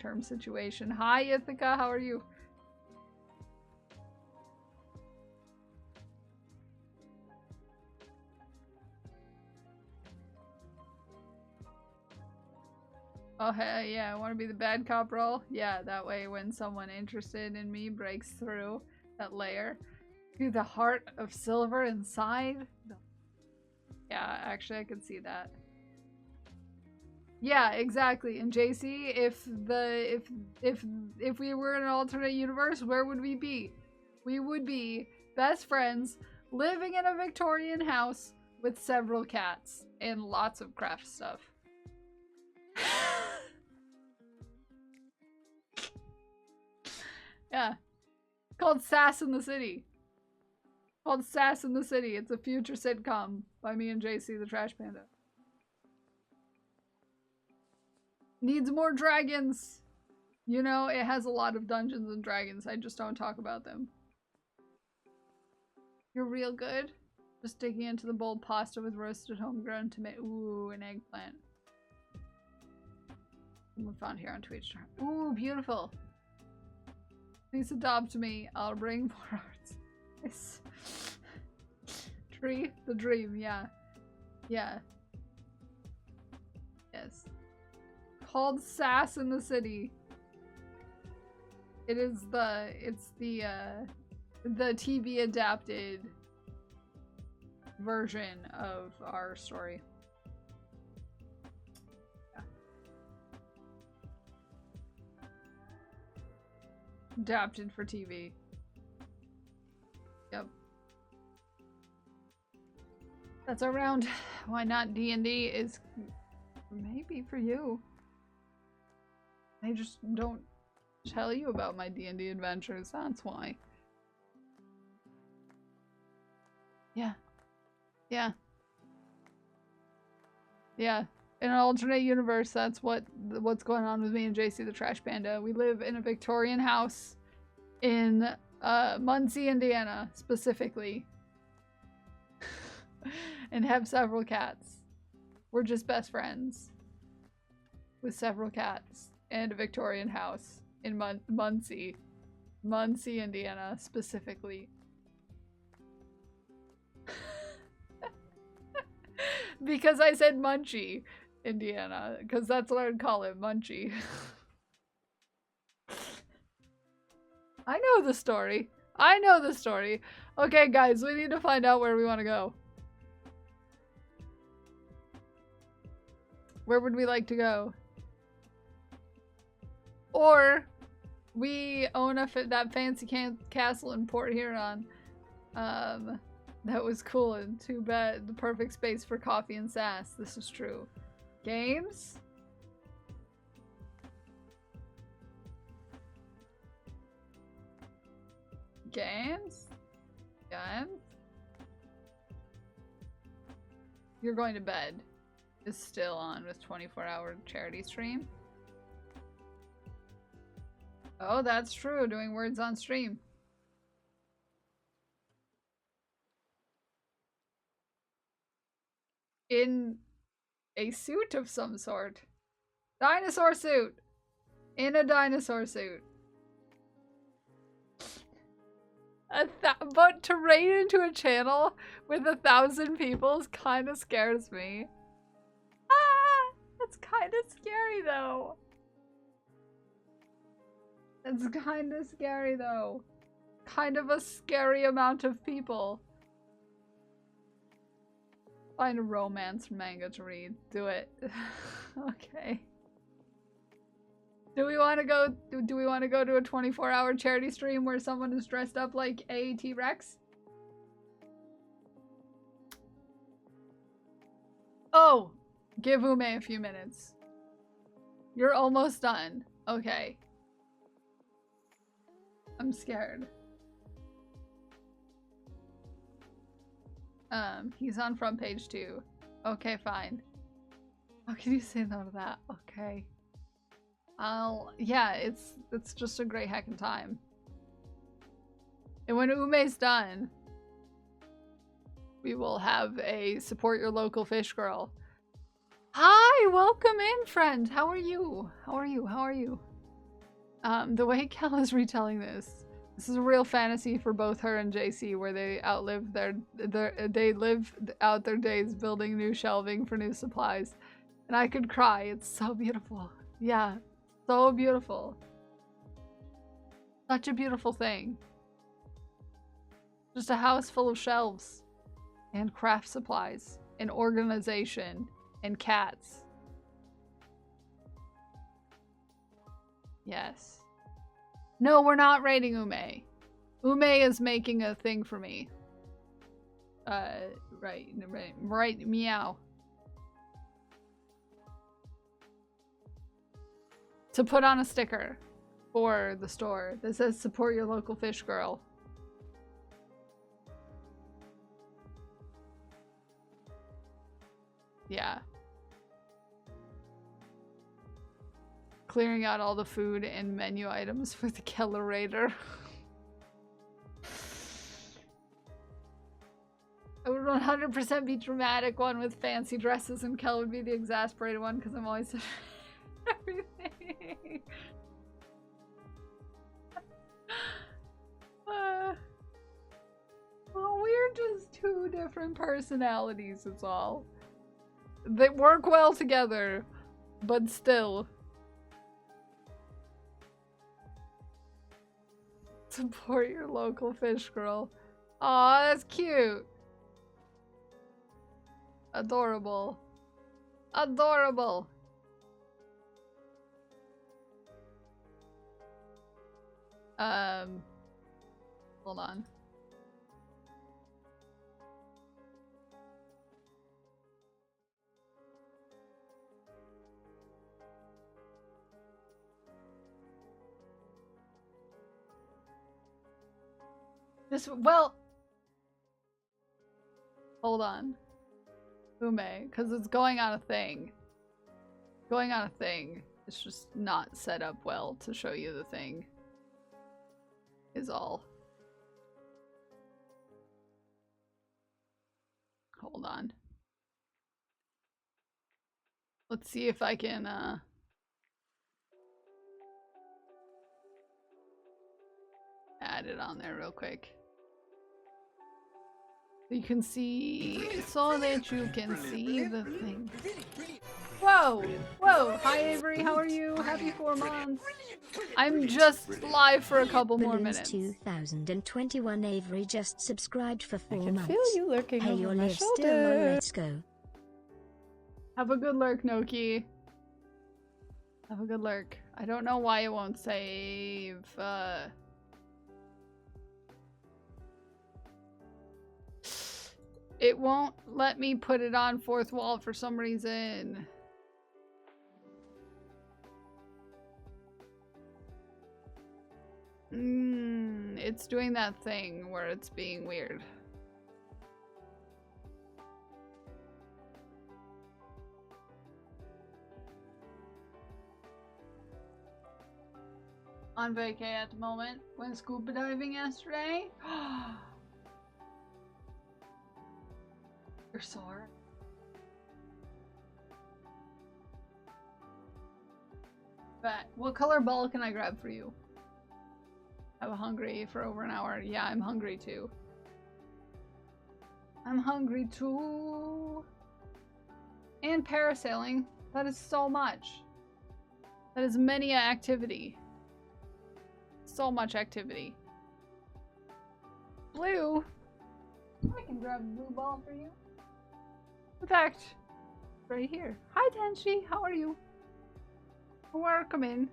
long-term situation. Hi, Ithaca, how are you? Oh, hey, yeah, I want to be the bad cop role. Yeah, that way when someone interested in me breaks through that layer, through the heart of silver inside. Yeah, actually, I could see that. Yeah, exactly. And JC, if we were in an alternate universe, where would we be? We would be best friends living in a Victorian house with several cats and lots of craft stuff. Yeah. Called Sass in the City. Called Sass in the City. It's a future sitcom by me and JC the Trash Panda. Needs more dragons. You know, it has a lot of Dungeons and Dragons. I just don't talk about them. You're real good. Just digging into the bold pasta with roasted homegrown tomato. Ooh, an eggplant. We're found here on Twitch. Ooh, beautiful. Please adopt me. I'll bring more arts. Nice. Tree, the dream, yeah. Yeah. Yes. Called Sass in the City. It's the TV adapted version of our story. Yeah. Adapted for TV. Yep. That's around. Why not D&D is maybe for you. I just don't tell you about my D&D adventures, that's why. Yeah. Yeah. Yeah. In an alternate universe, that's what's going on with me and JC the Trash Panda. We live in a Victorian house in Muncie, Indiana, specifically. And have several cats. We're just best friends. With several cats and a Victorian house in Muncie. Muncie, Indiana, specifically. Because I said Munchie, Indiana. Because that's what I would call it, Munchie. I know the story. I know the story. Okay, guys, we need to find out where we want to go. Where would we like to go? Or we own that fancy castle in Port Huron. That was cool and too bad. The perfect space for coffee and sass. This is true. Games? Games? Games? You're going to bed. Is still on with 24-hour charity stream. Oh, that's true. Doing words on stream. In a suit of some sort. Dinosaur suit. In a dinosaur suit. But to raid into a channel with 1,000 people kind of scares me. Ah! That's kind of scary though. It's kind of scary though. Kind of a scary amount of people. Find a romance manga to read. Do it. Okay. Do we want to go to a 24-hour charity stream where someone is dressed up like a T-Rex? Oh, give Ume a few minutes. You're almost done. Okay. I'm scared. He's on front page 2. Okay, fine. How can you say no to that? Okay. Yeah, it's just a great heckin' time. And when Ume's done, we will have a support your local fish girl. Hi, welcome in, friend. How are you? How are you? How are you? The way Kel is retelling this is a real fantasy for both her and JC, where they outlive they live out their days building new shelving for new supplies. And I could cry. It's so beautiful. Yeah, so beautiful. Such a beautiful thing. Just a house full of shelves and craft supplies and organization and cats. Yes. No, we're not raiding Ume. Ume is making a thing for me. Right, meow. To put on a sticker for the store that says support your local fish girl. Yeah. Clearing out all the food and menu items for the Keller Raider. I would 100% be dramatic one with fancy dresses, and Kel would be the exasperated one because I'm always everything. Well, we're just two different personalities, it's all. They work well together, but still. Support your local fish girl. Aw, that's cute. Adorable. Adorable. Hold on. Well, hold on. Ume, because it's going on a thing. Going on a thing. It's just not set up well to show you the thing. Is all. Hold on. Let's see if I can, add it on there real quick. You can see, so that you can see the thing. Whoa! Whoa! Hi Avery, how are you? Happy 4 months. I'm just live for a couple more minutes. 2021 Avery just subscribed for 4 months. I can feel you lurking hey, over your my live shoulder. still low, let's go. Have a good lurk, Noki. Have a good lurk. I don't know why it won't save, It won't let me put it on fourth wall for some reason. It's doing that thing where it's being weird. On vacay at the moment. Went scuba diving yesterday. You're sore. But what color ball can I grab for you? I'm hungry for over an hour. Yeah, I'm hungry too. I'm hungry too. And parasailing. That is so much. That is many activity. So much activity. Blue. I can grab a blue ball for you. In fact, right here. Hi Tenshi, how are you? Welcome in.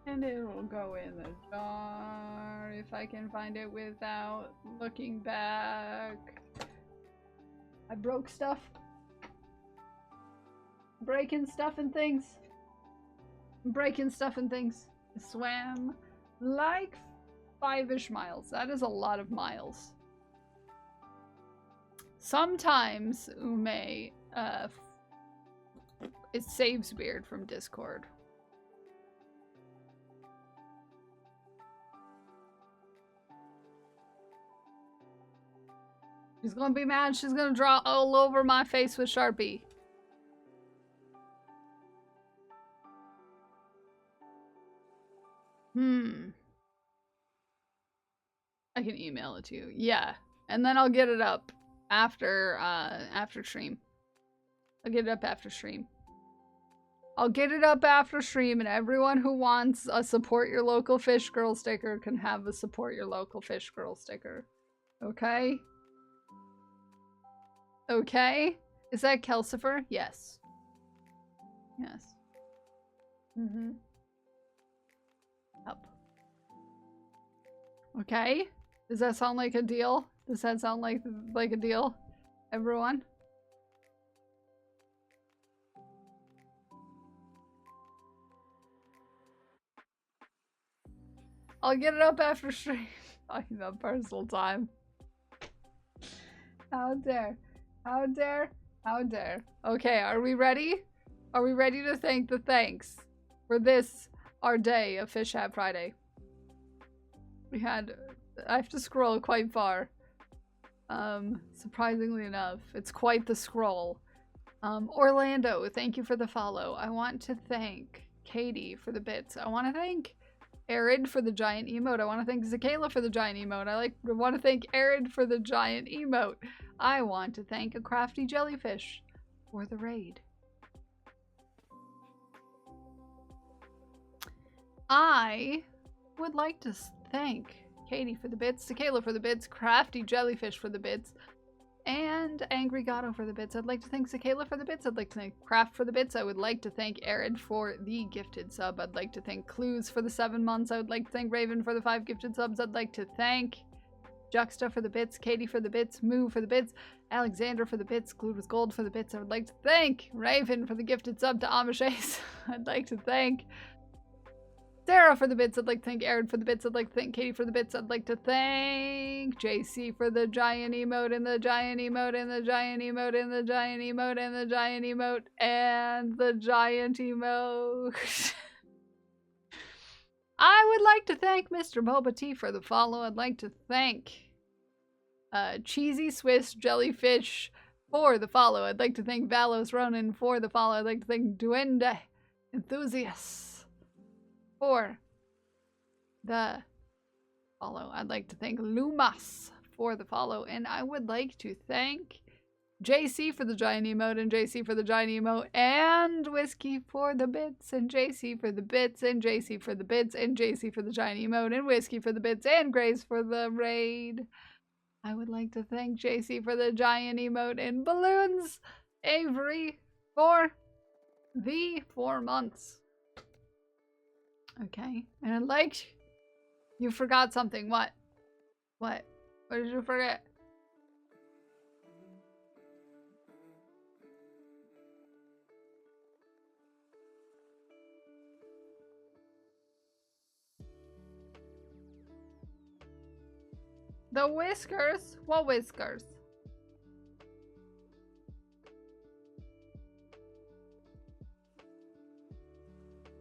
And it will go in the jar if I can find it without looking back. I broke stuff. Breaking stuff and things. Breaking stuff and things. I swam like 5-ish miles. That is a lot of miles. Sometimes Ume, it saves weird from Discord. She's gonna be mad. She's gonna draw all over my face with Sharpie. I can email it to you. Yeah. And then I'll get it up after stream. I'll get it up after stream. I'll get it up after stream, and everyone who wants a support your local fish girl sticker can have a support your local fish girl sticker. Okay? Okay? Is that Kelsifer? Yes. Yes. Up. Okay? Does that sound like a deal? Does that sound like a deal? Everyone? I'll get it up after stream. Talking about personal time. How dare. How dare. How dare. Okay, are we ready? Are we ready to thank the thanks for this, our day of Fish Hat Friday? We had... I have to scroll quite far. Surprisingly enough. It's quite the scroll. Orlando, thank you for the follow. I want to thank Katie for the bits. I want to thank Arid for the giant emote. I want to thank Zakayla for the giant emote. I want to thank Arid for the giant emote. I want to thank a crafty jellyfish for the raid. I would like to thank Katie for the bits, Zakayla for the bits, crafty jellyfish for the bits, and Angry Gato for the bits. I'd like to thank Zakayla for the bits. I'd like to thank Craft for the bits. I would like to thank Arid for the gifted sub. I'd like to thank Clues for the 7 months. I would like to thank Raven for the 5 gifted subs. I'd like to thank Juxta for the bits, Katie for the bits, Moo for the bits, Alexander for the bits, Glued with Gold for the bits. I would like to thank Raven for the gifted sub to Amishace. I'd like to thank Sarah for the bits. I'd like to thank Arid for the bits. I'd like to thank Katie for the bits. I'd like to thank JC for the giant emote and the giant emote and the giant emote and the giant emote and the giant emote and the giant emote. I would like to thank Mr. Boba Tea for the follow. I'd like to thank Cheesy Swiss Jellyfish for the follow. I'd like to thank Valos Ronin for the follow. I'd like to thank Duende Enthusiast for the follow. I'd like to thank Lumas for the follow. And I would like to thank JC for the giant emote and JC for the giant emote and Whiskey for the bits and JC for the bits and JC for the bits and JC for the giant emote and Whiskey for the bits and Grace for the raid. I would like to thank JC for the giant emote and balloons, Avery for the 4 months. Okay, and I'd like... You forgot something. What? What? What did you forget? The whiskers? What whiskers?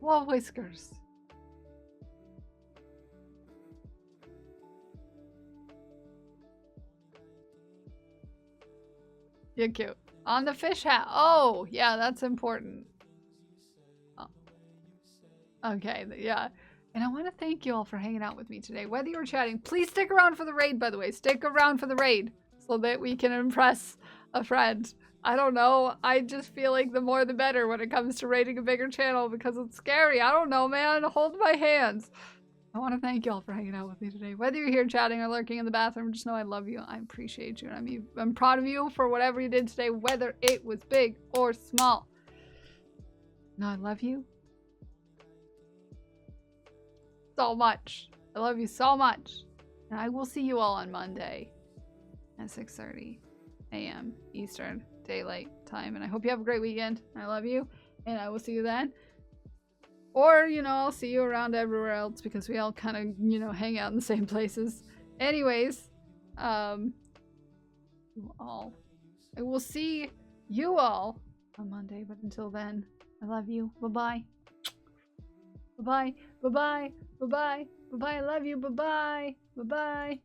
What whiskers? You're cute. On the fish hat. Oh, yeah, that's important. Oh. Okay, yeah. And I want to thank you all for hanging out with me today. Whether you were chatting, please stick around for the raid, by the way. Stick around for the raid so that we can impress a friend. I don't know. I just feel like the more the better when it comes to raiding a bigger channel because it's scary. I don't know, man. Hold my hands. I want to thank you all for hanging out with me today. Whether you're here chatting or lurking in the bathroom, just know I love you. I appreciate you. And I'm proud of you for whatever you did today, whether it was big or small. No, I love you so much. I love you so much. And I will see you all on Monday at 6:30 a.m. Eastern Daylight Time. And I hope you have a great weekend. I love you. And I will see you then. Or, you know, I'll see you around everywhere else because we all kind of, you know, hang out in the same places. Anyways, I will see you all on Monday. But until then, I love you. Bye-bye. Bye-bye. Bye-bye. Bye-bye. Bye-bye. I love you. Bye-bye. Bye-bye.